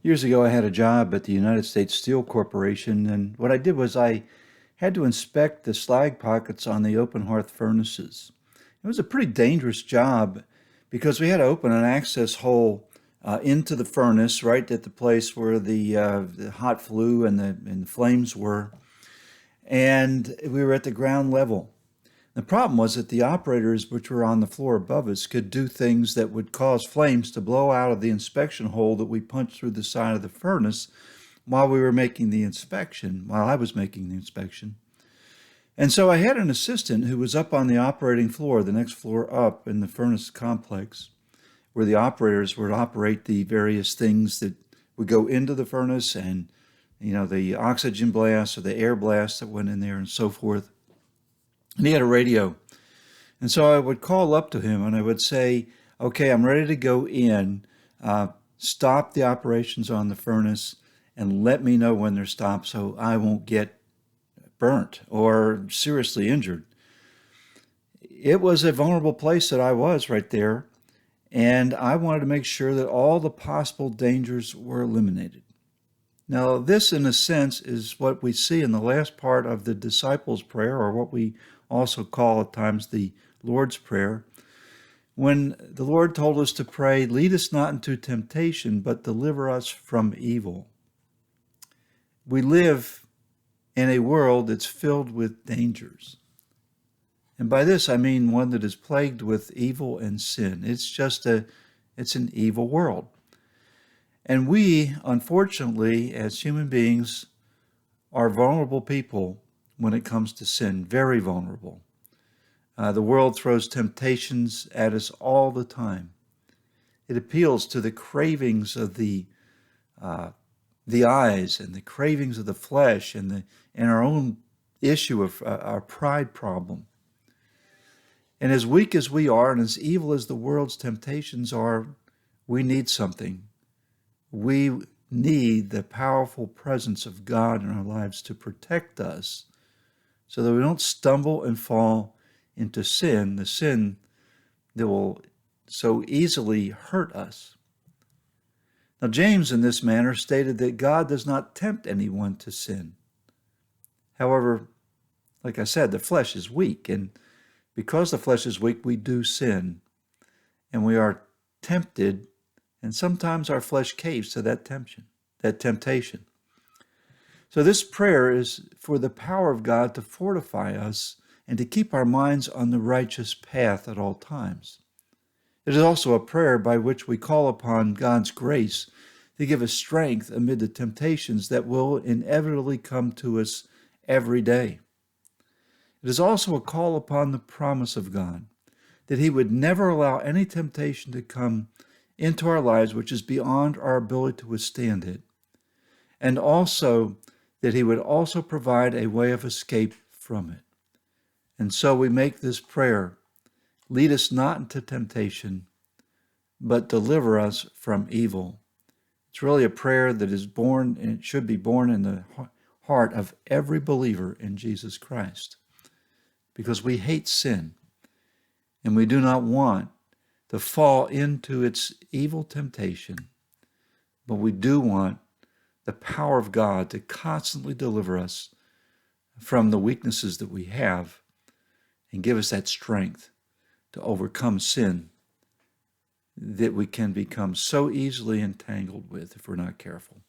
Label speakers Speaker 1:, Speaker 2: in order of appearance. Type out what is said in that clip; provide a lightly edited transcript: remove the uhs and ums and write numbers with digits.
Speaker 1: Years ago, I had a job at the United States Steel Corporation, and what I did was I had to inspect the slag pockets on the open hearth furnaces. It was a pretty dangerous job because we had to open an access hole into the furnace right at the place where the hot flue and the flames were, and we were at the ground level. The problem was that the operators, which were on the floor above us, could do things that would cause flames to blow out of the inspection hole that we punched through the side of the furnace while we were making the inspection, while I was making the inspection. And so I had an assistant who was up on the operating floor, the next floor up in the furnace complex, where the operators would operate the various things that would go into the furnace and, the oxygen blast or the air blast that went in there and so forth. And he had a radio. And so I would call up to him and I would say, okay, I'm ready to go in. Stop the operations on the furnace and let me know when they're stopped so I won't get burnt or seriously injured. It was a vulnerable place that I was right there, and I wanted to make sure that all the possible dangers were eliminated. Now, this, in a sense, is what we see in the last part of the disciples' prayer, or what we also call at times the Lord's Prayer, when the Lord told us to pray, "Lead us not into temptation, but deliver us from evil." We live in a world that's filled with dangers. And by this, I mean one that is plagued with evil and sin. It's an evil world. And we, unfortunately, as human beings, are vulnerable people when it comes to sin, very vulnerable. The world throws temptations at us all the time. It appeals to the cravings of the eyes and the cravings of the flesh and our own issue of our pride problem. And as weak as we are and as evil as the world's temptations are, we need something. We need the powerful presence of God in our lives to protect us so that we don't stumble and fall into sin, the sin that will so easily hurt us. Now, James, in this manner, stated that God does not tempt anyone to sin. However, like I said, the flesh is weak, and because the flesh is weak, we do sin, and we are tempted, and sometimes our flesh caves to that temptation. So this prayer is for the power of God to fortify us and to keep our minds on the righteous path at all times. It is also a prayer by which we call upon God's grace to give us strength amid the temptations that will inevitably come to us every day. It is also a call upon the promise of God that He would never allow any temptation to come into our lives which is beyond our ability to withstand it, and also that He would also provide a way of escape from it. And so we make this prayer: lead us not into temptation, but deliver us from evil. It's really a prayer that is born, and it should be born in the heart of every believer in Jesus Christ, because we hate sin, and we do not want to fall into its evil temptation, but we do want the power of God to constantly deliver us from the weaknesses that we have and give us that strength to overcome sin that we can become so easily entangled with if we're not careful.